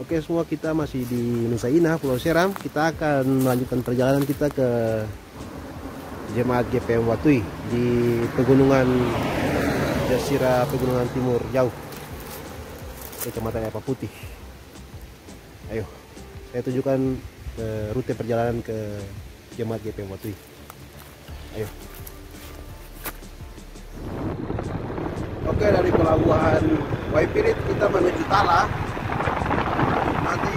Oke semua, kita masih di Nusa Inah, Pulau Seram. Kita akan melanjutkan perjalanan kita ke Jemaat GPM Watui di pegunungan Jazirah Pegunungan Timur Jauh, Kecamatan Apa Putih. Ayo, saya tunjukkan rute perjalanan ke Jemaat GPM Watui. Ayo. Oke, dari pelabuhan Waipirit kita menuju Tala. Nanti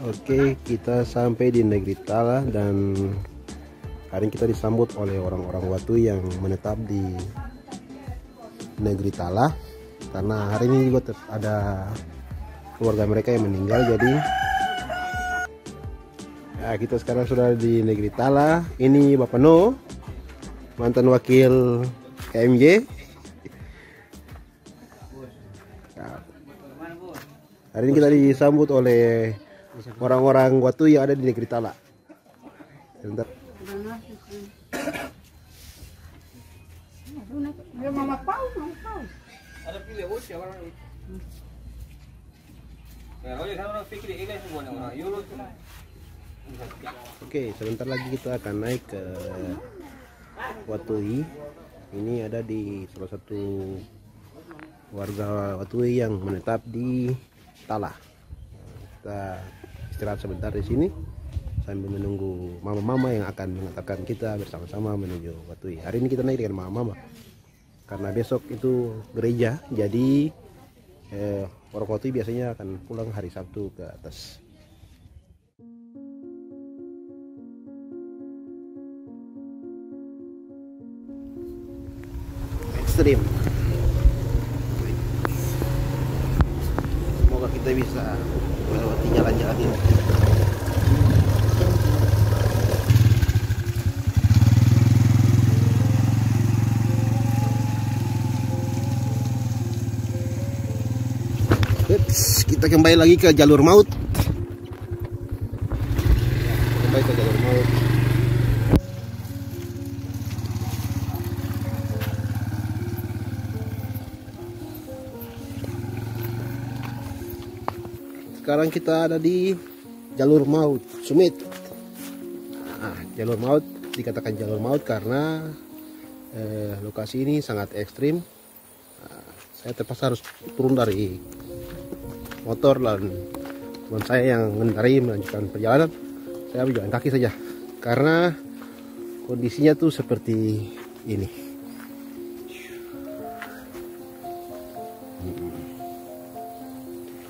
oke, kita sampai di negeri Tala dan hari ini kita disambut oleh orang-orang Watui yang menetap di negeri Tala, karena hari ini juga ada keluarga mereka yang meninggal. Jadi ya, kita sekarang sudah di negeri Tala. Ini Bapak No, mantan wakil KMJ. Hari ini kita disambut oleh orang-orang Watui yang ada di negeri Tala. Sebentar. Oke, sebentar lagi kita akan naik ke Watui. Ini ada di salah satu warga Watui yang menetap di Tala. Kita istirahat sebentar di sini sambil menunggu mama-mama yang akan mengantarkan kita bersama-sama menuju Watui. Hari ini kita naik dengan mama-mama karena besok itu gereja, jadi orang Watui biasanya akan pulang hari Sabtu ke atas. Ekstrim. Semoga kita bisa melewati jalan-jalan ini. Kita kembali lagi ke jalur maut. Kembali ke jalur maut. Sekarang kita ada di jalur maut Sumit. Nah, jalur maut dikatakan jalur maut karena lokasi ini sangat ekstrim. Nah, saya terpaksa harus turun dari motor dan teman saya yang mengendarai melanjutkan perjalanan. Saya berjalan kaki saja karena kondisinya tuh seperti ini.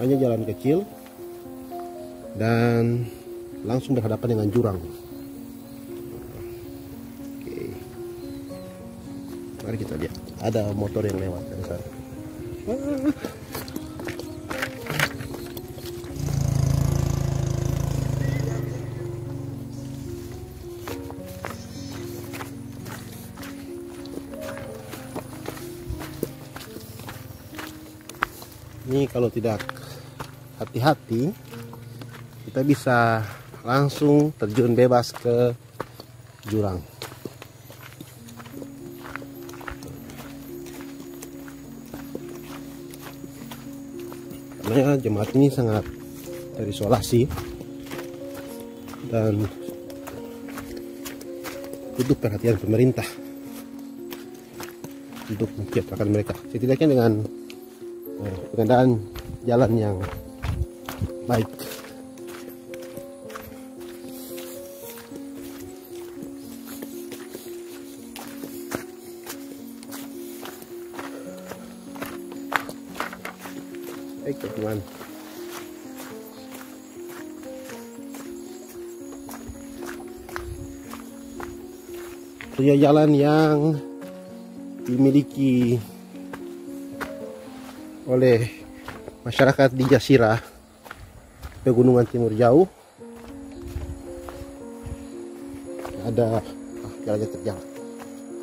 Hanya jalan kecil dan langsung berhadapan dengan jurang. Oke, mari kita lihat. Ada motor yang lewat dari sana. Ini kalau tidak hati-hati kita bisa langsung terjun bebas ke jurang. Karena jemaat ini sangat terisolasi dan butuh perhatian pemerintah untuk menciptakan mereka, setidaknya dengan pengadaan jalan yang baik. teman-teman. Area jalan yang dimiliki oleh masyarakat di Jazirah Pegunungan Timur Jauh. Ada jalannya terjal,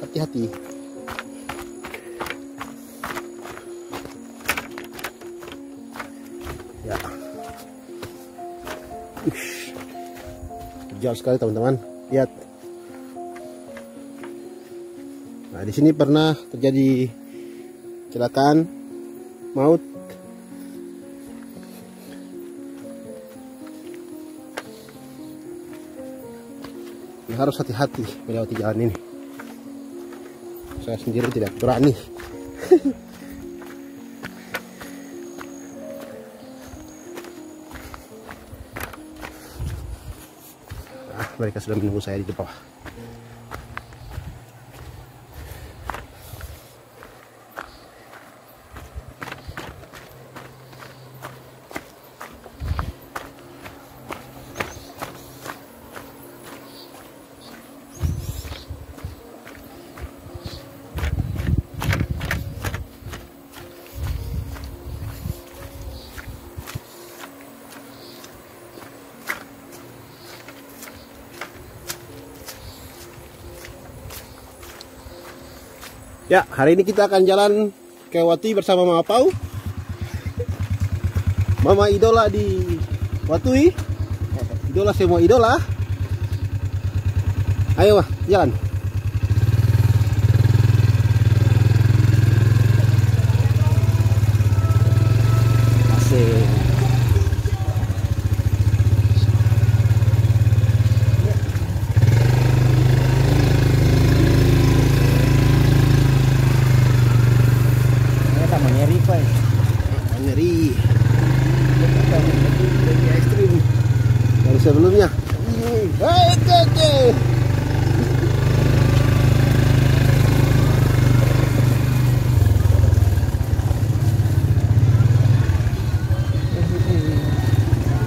hati-hati. Ya, terjal sekali teman-teman. Lihat. Nah, di sini pernah terjadi kecelakaan maut. Harus hati-hati melewati jalan ini. Saya sendiri tidak berani. Mereka sudah menunggu saya di bawah. Ya, hari ini kita akan jalan ke Watui bersama Mama Pau. Mama idola di Watui. Idola semua idola. Ayo, Ma, jalan. Asik. Nyeri lebih ekstrim dari sebelumnya.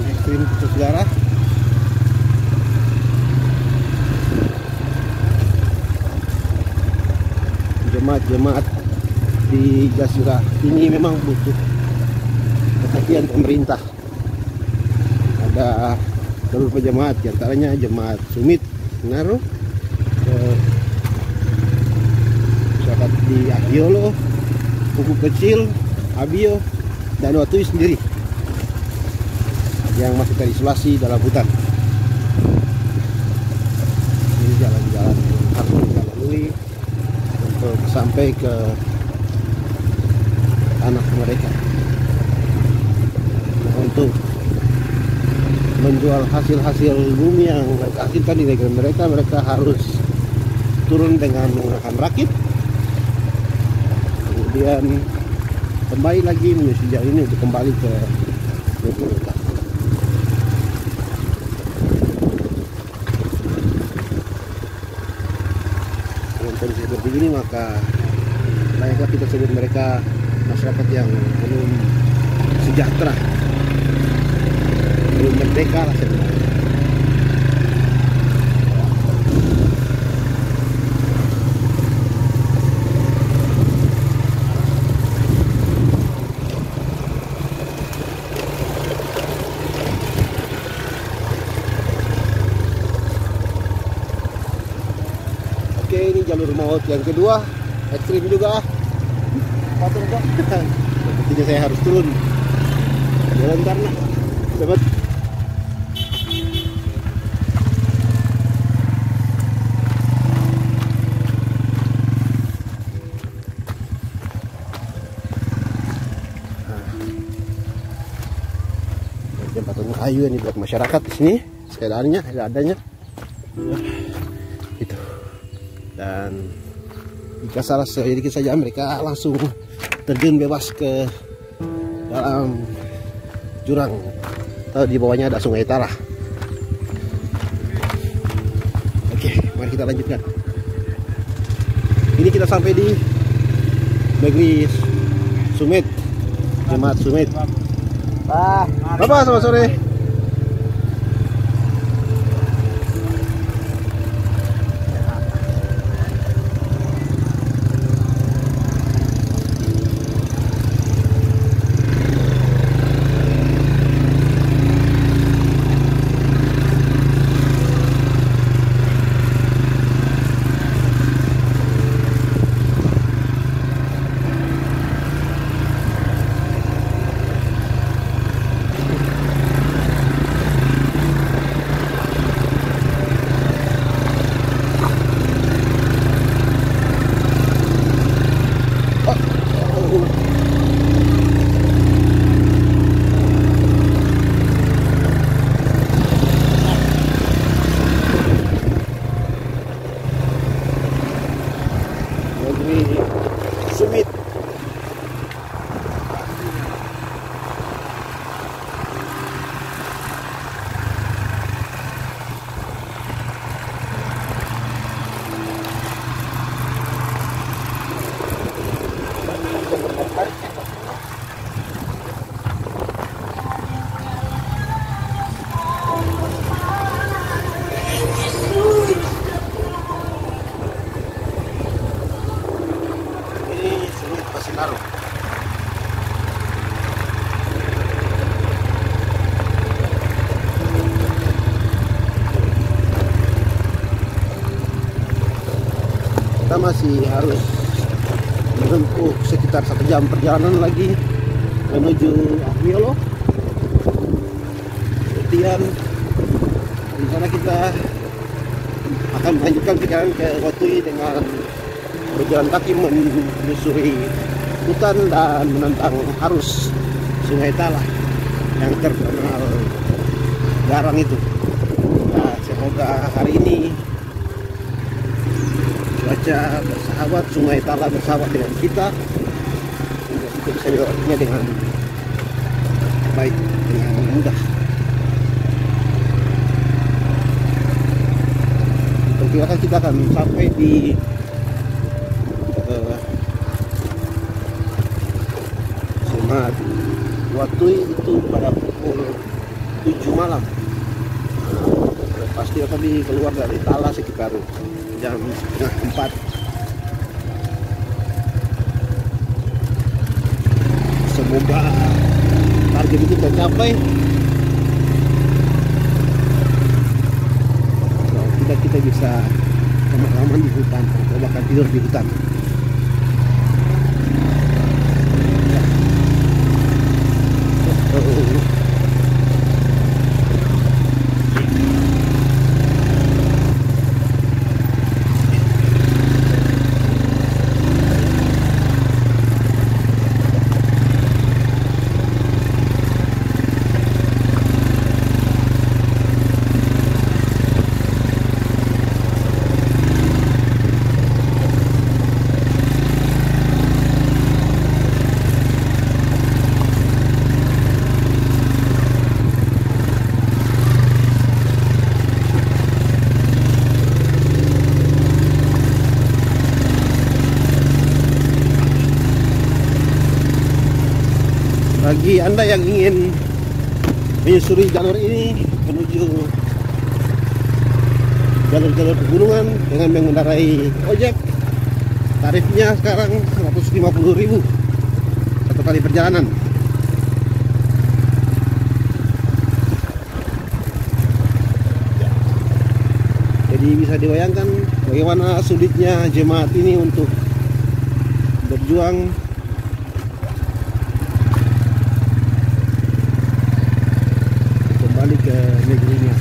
Ekstrim saudara. Jemaat-jemaat di Jazirah ini memang butuh perhatian pemerintah. Ada beberapa jemaat, diantaranya jemaat Sumit, Ngaruh, masyarakat di Ahiolo, Kuku Kecil, Abio, dan Watui sendiri yang masih terisolasi dalam hutan. Ini jalan-jalan yang harus kita lalui untuk sampai ke anak mereka. Nah, untuk menjual hasil-hasil bumi yang mereka hasilkan di negeri mereka, mereka harus turun dengan menggunakan rakit, kemudian kembali lagi menyusun jalan ini untuk kembali ke negeri mereka. Dengan kondisi seperti ini, maka layaklah kita sebut mereka masyarakat yang belum sejahtera, belum merdeka lah sebenarnya. Oke, ini jalur maut yang kedua, ekstrim juga. Sepertinya saya harus turun jalan karena sobat. Jembatan kayu ini buat masyarakat di sini, sekedarnya adanya itu. Dan jika salah sedikit saja mereka langsung terjun bebas ke dalam jurang. Tahu di bawahnya ada Sungai Tara. Oke, mari kita lanjutkan. Ini kita sampai di negeri Sumit, jemaat Sumit. Bapak, selamat sore. Sumit. Pasinaru. Kita masih harus menempuh sekitar 1 jam perjalanan lagi menuju Apiolo. Kemudian di sana kita akan melanjutkan perjalanan ke Watui dengan berjalan kaki menyusuri hutan dan menentang arus Sungai Tala yang terkenal garang itu. Nah, semoga hari ini cuaca bersahabat, Sungai Tala bersahabat dengan kita, kita bisa melewatinya dengan baik, dengan mudah. Perkirakan kita akan sampai di Watui itu pada pukul 7 malam. Pasti akan keluar dari Tala sekitar jam 3:30. Semoga target itu tercapai. Kita bisa lama-lama di hutan atau bahkan tidur di hutan. Bagi Anda yang ingin menyusuri jalur ini menuju jalur-jalur pegunungan dengan mengendarai ojek, tarifnya sekarang 150.000 satu kali perjalanan. Jadi bisa dibayangkan bagaimana sulitnya jemaat ini untuk berjuang kembali ke negerinya.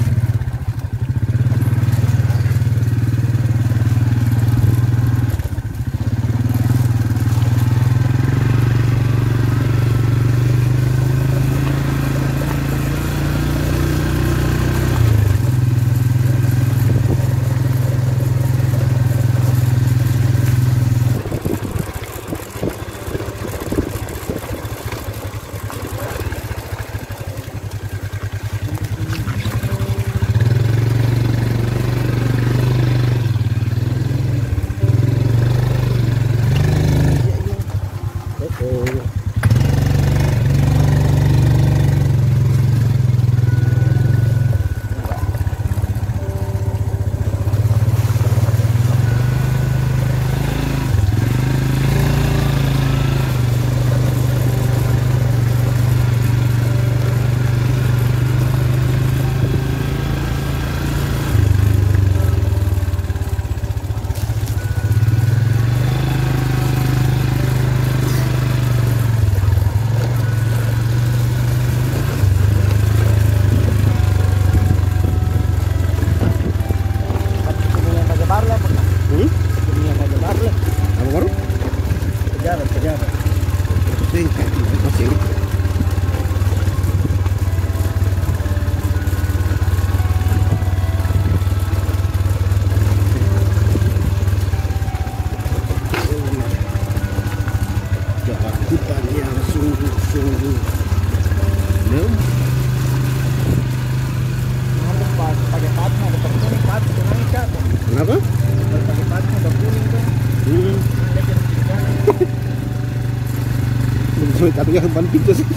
Kata yang ban pintu sih.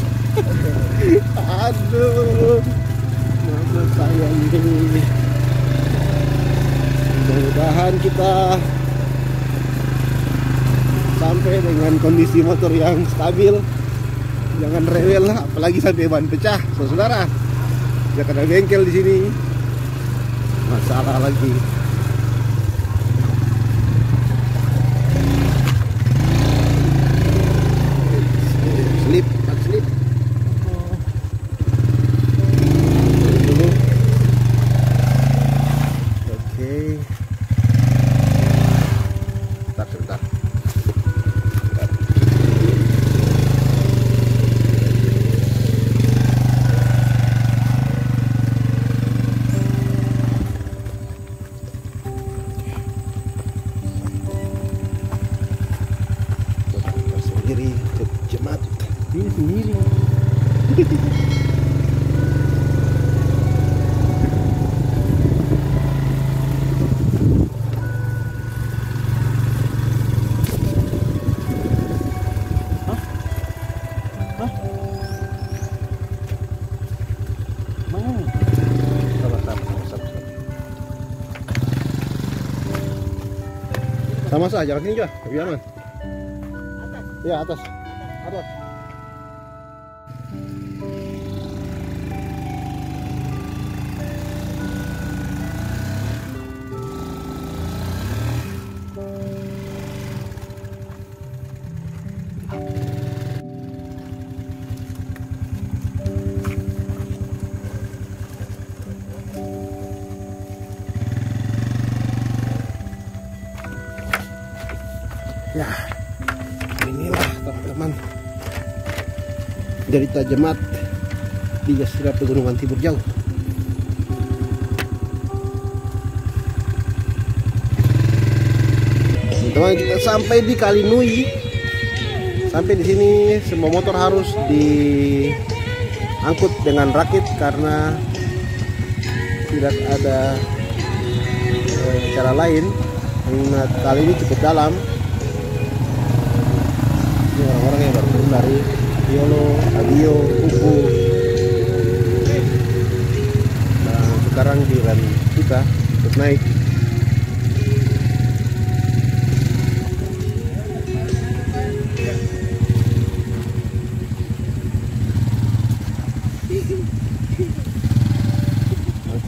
Aduh, nama saya ini. Mudah-mudahan kita sampai dengan kondisi motor yang stabil. Jangan rewel lah, apalagi sampai ban pecah, saudara. Jangan ada bengkel di sini. Masalah lagi. Slip. Dulu. Oke. Sebentar. Sendiri jemaat ini sendiri. Sama saja, jalan sini juga, lebih aman. Ya, atas. Ya, inilah teman-teman derita jemaat di Jasira Pegunungan Timur Jauh. Teman-teman, kita sampai di Kalinui. Sampai di sini semua motor harus diangkut dengan rakit karena tidak ada cara lain. Mengingat kali ini cukup dalam. Ini orang-orang yang baru turun dari Yolo, Adio, Kuku, dan sekarang di rem kita untuk naik.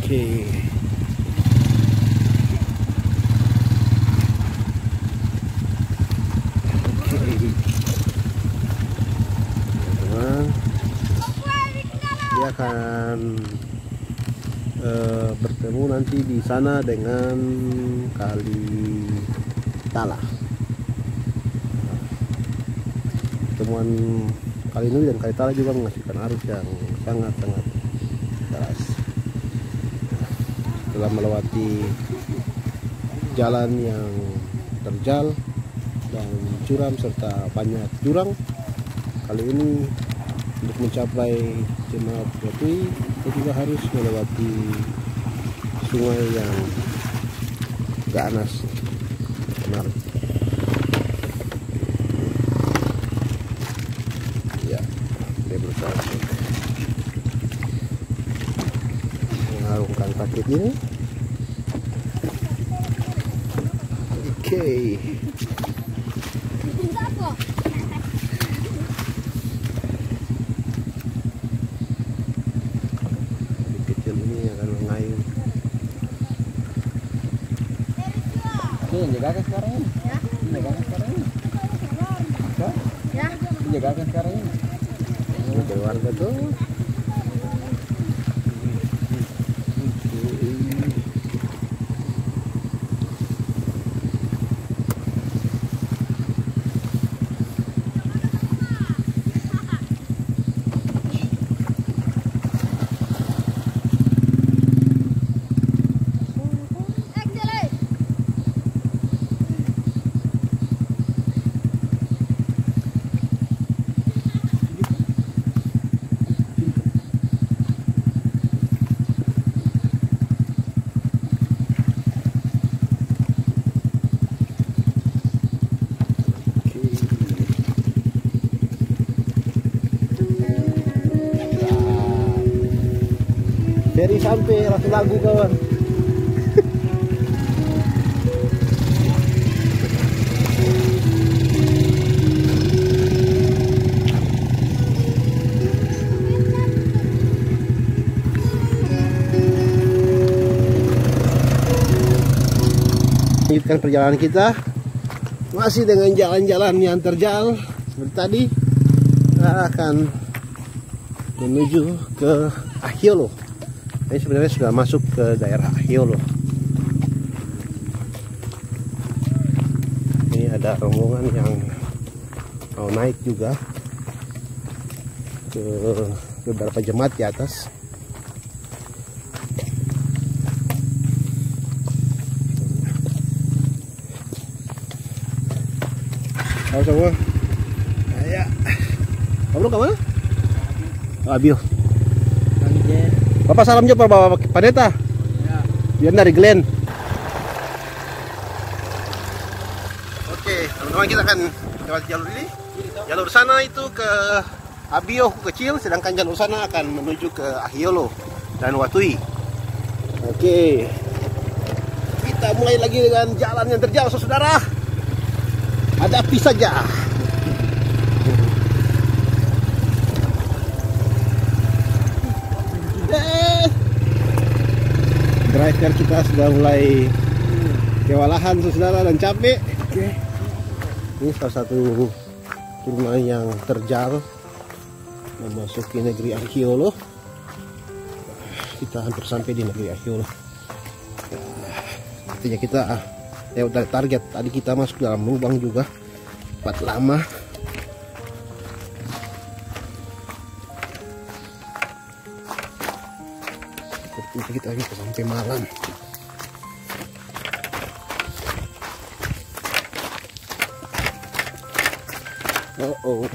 Oke. Dia akan bertemu nanti di sana dengan Kali Tala. Pertemuan Kali Nui dan Kali Tala juga menghasilkan arus yang sangat-sangat deras. Setelah melewati jalan yang terjal dan curam serta banyak jurang, kali ini untuk mencapai Jemaat Jatui kita juga harus melewati sungai yang ganas, benar. Ya, dia berusaha mengarungkan kaki ini. Oke. Ini akan mengayun. Ini jaga sekarang ini. Ya. Jaga sekarang ini. Ya. Jaga sekarang ini. Ini dari warga tuh. Ferry sampai langsung lagu kawan. Lanjutkan perjalanan kita masih dengan jalan-jalan yang terjal seperti tadi. Kita akan menuju ke Ahiolo. Ini sebenarnya sudah masuk ke daerah Ahiolo. Ini ada rombongan yang mau naik juga ke beberapa jemaat di atas. Halo semua. Ya. Kamu kemana? Abil. Bapak salam jumpa Bapak Pendeta. Ya. Dia dari Glen. Oke, teman-teman, kita akan lewat jalur ini. Jalur sana itu ke Abio kecil, sedangkan jalur sana akan menuju ke Ahiolo dan Watui. Oke. Kita mulai lagi dengan jalan yang terjal, saudara. Ada api saja. Driver kita sudah mulai kewalahan saudara dan capek. Ini salah satu turunan yang terjal memasuki negeri Ahiolo. Kita hampir sampai di negeri Ahiolo. Artinya kita dari target. Tadi kita masuk dalam lubang juga, tempat lama. Seperti kita sampai malam. Oh.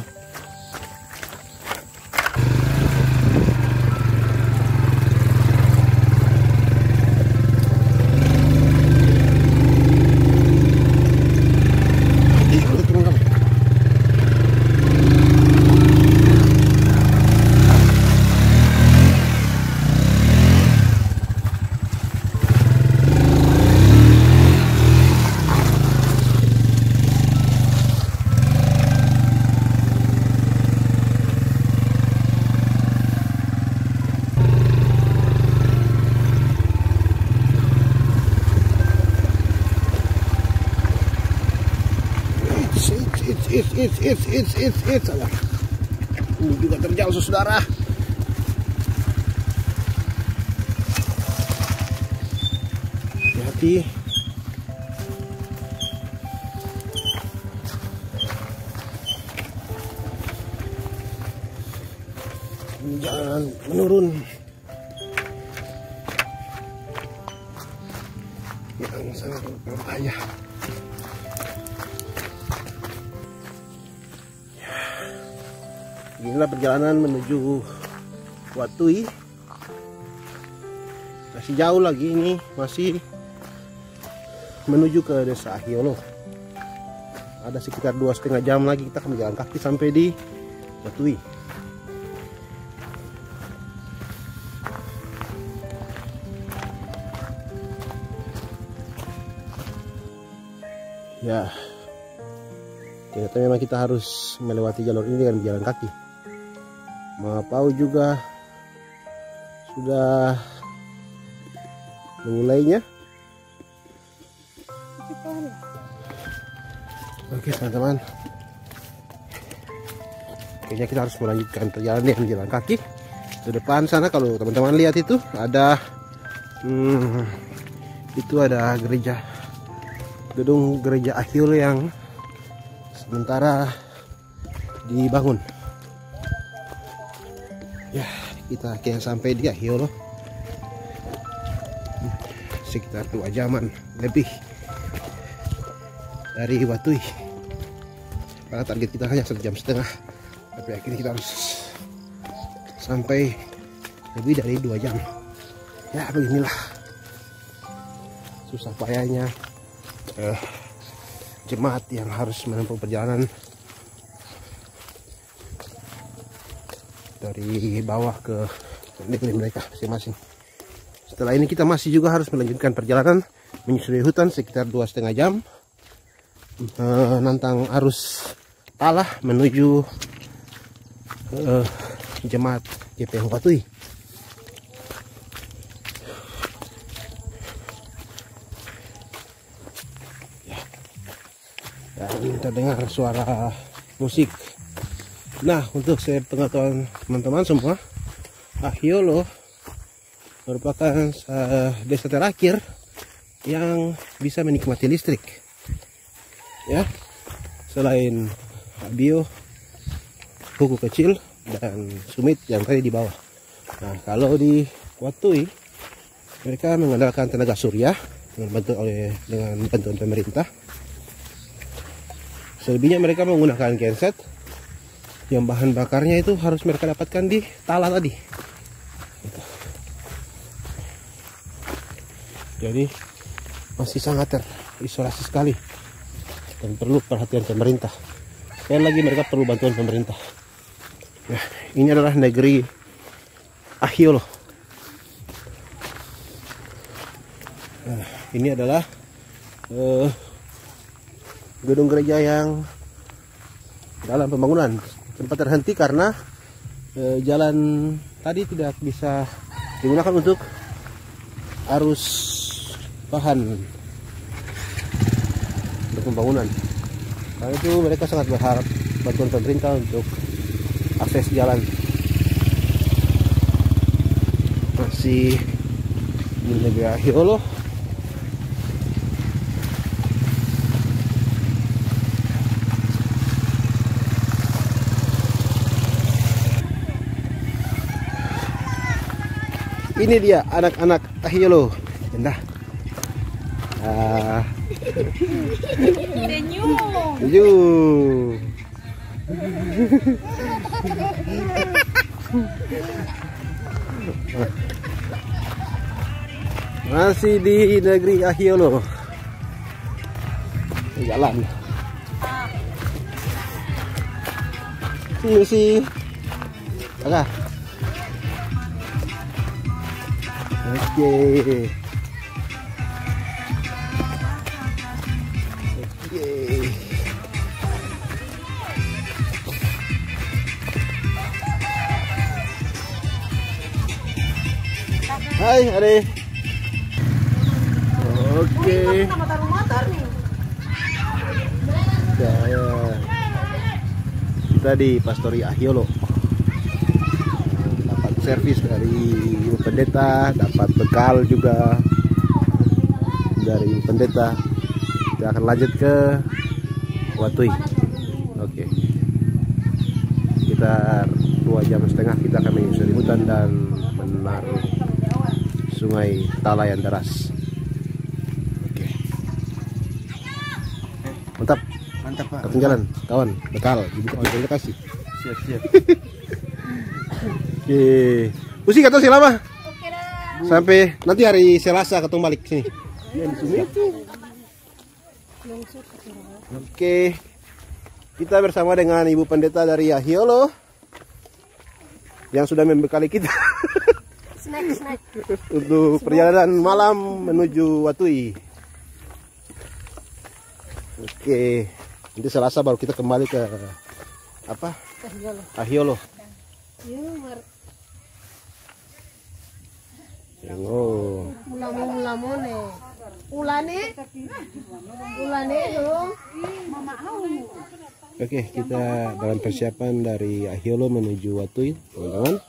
It's ini juga terjal saudara. Hati-hati. Jangan menurun. Yang sangat berbahaya. Inilah perjalanan menuju Watui. Masih jauh lagi, ini masih menuju ke desa Ahiolo. Ada sekitar 2,5 jam lagi kita akan berjalan kaki sampai di Watui. Ya, ternyata memang kita harus melewati jalur ini dengan berjalan kaki. Mapau juga sudah memulainya. Oke teman-teman, kayaknya kita harus melanjutkan perjalanan dengan jalan kaki. Di depan sana kalau teman-teman lihat itu ada gereja, gedung gereja Ahiolo yang sementara dibangun. Ya, kita akhirnya sampai di Ahiolo. Sekitar 2 jaman lebih dari Watui. Karena target kita hanya 1,5 jam, tapi akhirnya kita harus sampai lebih dari 2 jam. Ya, beginilah susah payahnya jemaat yang harus menempuh perjalanan dari bawah ke negeri mereka masing-masing. Setelah ini kita masih juga harus melanjutkan perjalanan menyusuri hutan sekitar 2,5 jam, nantang arus Talah menuju Jemaat GPH Watui. Dan kita dengar suara musik. Nah, untuk saya pengetahuan teman-teman semua, Ahiolo merupakan desa terakhir yang bisa menikmati listrik, ya, selain Bio, Buku Kecil, dan Sumit yang tadi di bawah. Nah, kalau di Watui mereka mengandalkan tenaga surya dengan bantuan pemerintah. Selebihnya mereka menggunakan genset yang bahan bakarnya itu harus mereka dapatkan di Talah tadi. Jadi masih sangat terisolasi sekali dan perlu perhatian pemerintah. Sekali lagi mereka perlu bantuan pemerintah. Nah, ini adalah negeri Ahiolo. Nah, ini adalah gedung gereja yang dalam pembangunan. Sempat terhenti karena jalan tadi tidak bisa digunakan untuk arus bahan untuk pembangunan. Karena itu mereka sangat berharap bantuan pemerintah untuk akses jalan. Masih di negeri Ahiolo. Ini dia anak-anak Ahiolo. Indah. Senyum. Masih di negeri Ahiolo. Jalan. Sini sih. Agak. Oke. Hai, Ade. Oke. Kita di Pastori Ahiolo. Dapat servis dari Ibu Pendeta, dapat bekal juga dari Ibu Pendeta. Kita akan lanjut ke Watui. Oke. Sekitar 2,5 jam kita akan menyusuri hutan dan menaruh Sungai Talah yang deras. Oke. Mantap. Mantap, Pak. Ketinggalan, kawan. Bekal. Ibu kasih. Siap. Oke. Pusing atau selama? Oke dah. Sampai nanti hari Selasa ketemu balik sini. Iya, di sini. Oke. Kita bersama dengan Ibu Pendeta dari Ahiolo yang sudah membekali kita. Snack. Untuk perjalanan malam menuju Watui. Oke, nanti Selasa baru kita kembali ke apa? Ahiolo. Oh. Ulane dong. Oke, kita dalam persiapan dari Ahiolo menuju Watui, teman-teman.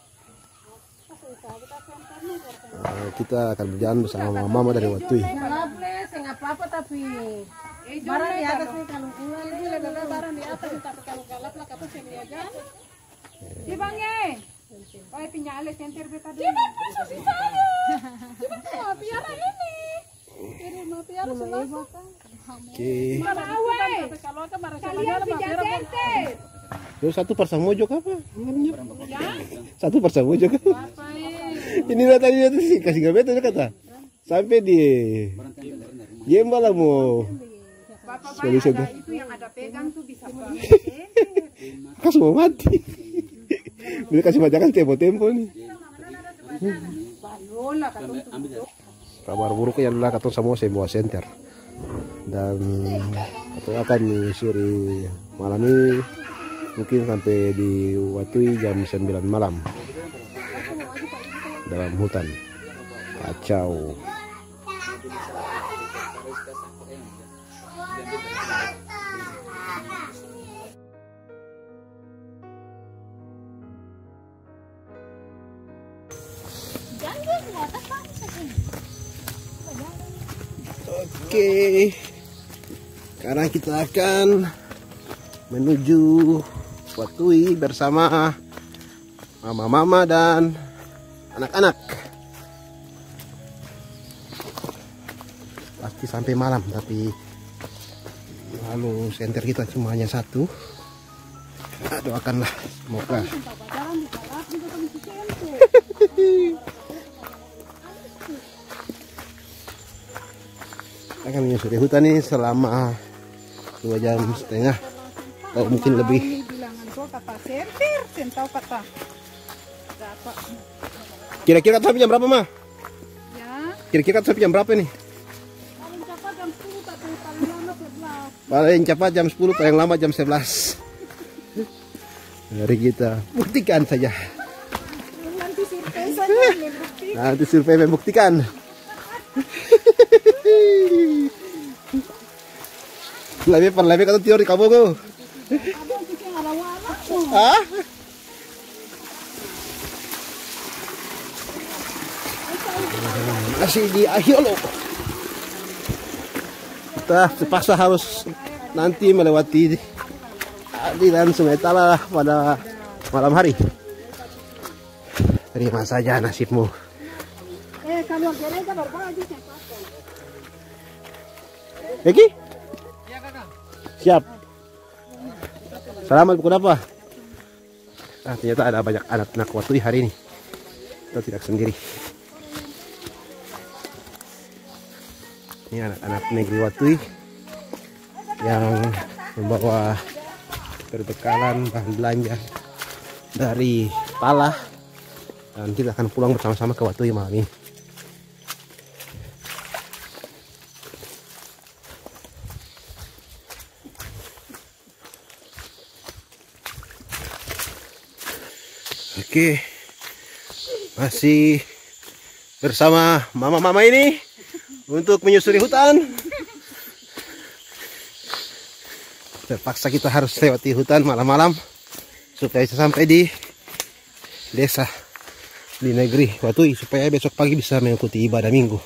Kita akan berjalan bersama mama dari Watui. Apa-apa tapi barang di atas nih, kalau ulang ini lebar barang di atas, tapi kalau galap lah kata sini aja. Di bange. Oi pinyales yang terbeta dulu. Tidak bisa saya. Tidak piara ini. Ini mau piara selama. Oke. Kalian pinjam sente. Terus satu pasang mojok apa? Satu pasang mojok apa? Ini tadi sih kasih gabeta kata. Sampai di Jemba lah mau. Solusi itu yang ada pegang tuh bisa kas mau mati. Bila kasih majakan tempo-tempo nih. Kabar buruknya adalah katong semua saya bawa senter dan katong akan menyusuri malam ini mungkin sampai di Watui jam 9 malam dalam hutan. Kacau. Oke, sekarang kita akan menuju Watui bersama mama-mama dan anak-anak. Pasti sampai malam, tapi lalu senter kita cuma hanya satu. Doakanlah semoga. Akan menyusuri hutan ini selama 2,5 jam atau mungkin lebih. Kira-kira sampai jam berapa, Ma? Kira-kira sampai jam berapa nih? Paling cepat jam 10, paling lama jam 11. Mari kita buktikan saja. Nanti survei membuktikan. Lebih kata teori kamu go. Hah? Masih di Ahiolo. Kita terpaksa harus nanti melewati aliran Sungai Tala pada malam hari. Terima saja nasibmu. Eki? Siap. Selamat pukul apa? Ternyata ada banyak anak-anak Watui hari ini. Kita tidak sendiri. Ini anak-anak negeri Watui yang membawa perbekalan bahan belanja dari Pala, dan kita akan pulang bersama-sama ke Watui malam ini. Oke, masih bersama mama-mama ini untuk menyusuri hutan. Terpaksa kita harus lewati hutan malam-malam supaya bisa sampai di desa di negeri Watui, supaya besok pagi bisa mengikuti ibadah minggu.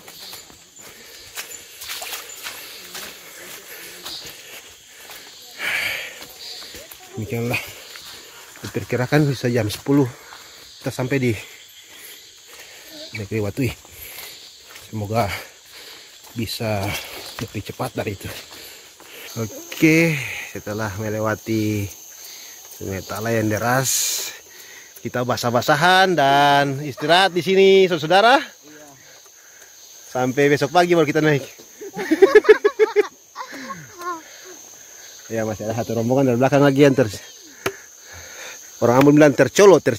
Demikianlah, diperkirakan bisa jam 10 kita sampai di negeri Watui. Semoga bisa lebih cepat dari itu. Oke, setelah melewati Sungai Tala yang deras, kita basah-basahan dan istirahat di sini, saudara. Sampai besok pagi baru kita naik. Ya, masih ada satu rombongan dari belakang lagi yang orang Ambon bilang tercolo. Ocha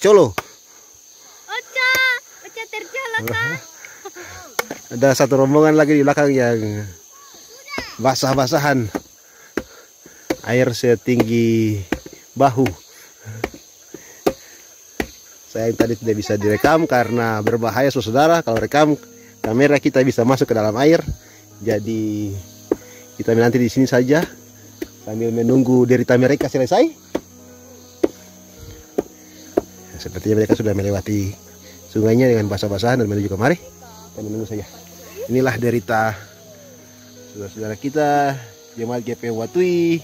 tercolo kan? Ada satu rombongan lagi di belakang yang basah-basahan. Air setinggi bahu. Saya tadi tidak bisa direkam karena berbahaya, saudara. Kalau rekam kamera kita bisa masuk ke dalam air. Jadi kita menanti di sini saja sambil menunggu derita mereka selesai. Sepertinya mereka sudah melewati sungainya dengan basah-basahan dan menuju kemari. Kita menunggu saja. Inilah derita saudara-saudara kita jemaat GP Watui.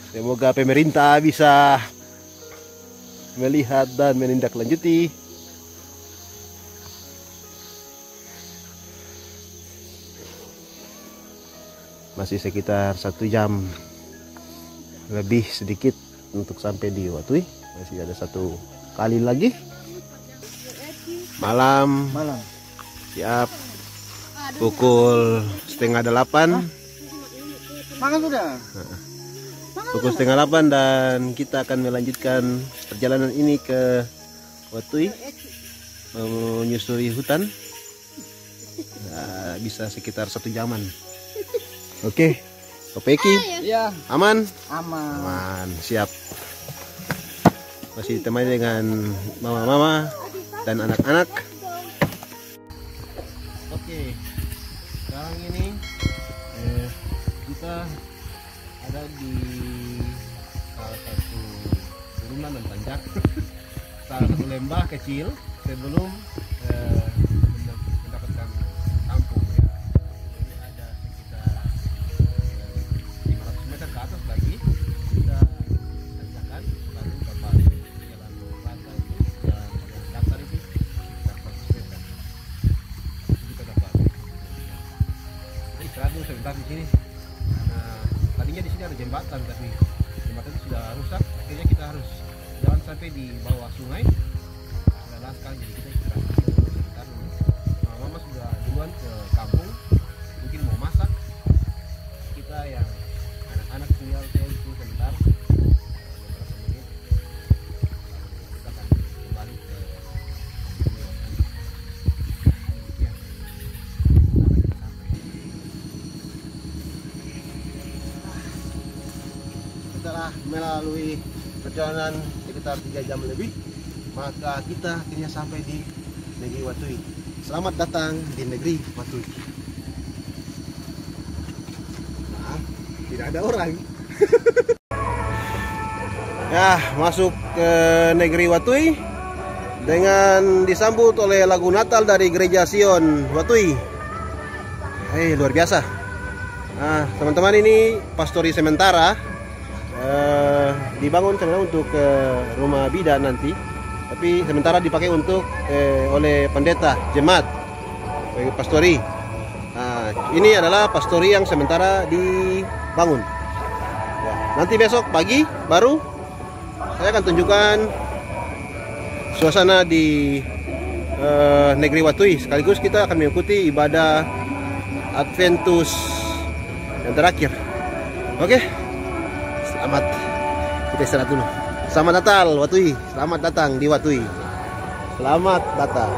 Semoga pemerintah bisa melihat dan menindaklanjuti. Masih sekitar 1 jam lebih sedikit untuk sampai di Watui. Masih ada 1 kali lagi. Malam. Siap. Pukul 7:30. Makan sudah. Pukul 7:30 dan kita akan melanjutkan perjalanan ini ke Watui, menyusuri hutan bisa sekitar 1 jaman. Oke, Kopeki, Iya. aman? Aman. Aman, siap. Masih ditemani dengan mama-mama dan anak-anak. Oke, sekarang ini kita ada di salah satu turunan dan tanjak, salah satu lembah kecil sebelum mendapatkan kampung ya. Ini ada sekitar 500 meter ke atas lagi kita tanjakan, baru bapak jalan rata itu jalan yang datar itu sekitar 100 meter. Kita dapat. Kita istirahat dulu sebentar di sini. Karena tadinya di sini ada jembatan, tapi jembatan itu sudah rusak. Akhirnya kita harus jalan sampai di bawah sungai. Lelah sekali, jadi kita istirahat sebentar dulu. Mama sudah duluan ke kampung, mungkin mau masak. Kita yang anak-anak tinggal tunggu sebentar, beberapa menit. Kita akan kembali ke ya. Setelah melalui perjalanan sekitar 3 jam lebih, maka kita akhirnya sampai di negeri Watui. Selamat datang di negeri Watui. Nah, tidak ada orang. Ya, masuk ke negeri Watui dengan disambut oleh lagu Natal dari Gereja Sion Watui. Luar biasa. Nah, teman-teman, ini pastori sementara. Dibangun sebenarnya untuk rumah bidan nanti, tapi sementara dipakai untuk oleh pendeta jemaat pastori. Nah, ini adalah pastori yang sementara dibangun ya. Nanti besok pagi baru saya akan tunjukkan suasana di negeri Watui, sekaligus kita akan mengikuti ibadah Adventus yang terakhir. Oke, selamat, kita istirahat dulu. Selamat Natal Watui, selamat datang di Watui, selamat datang.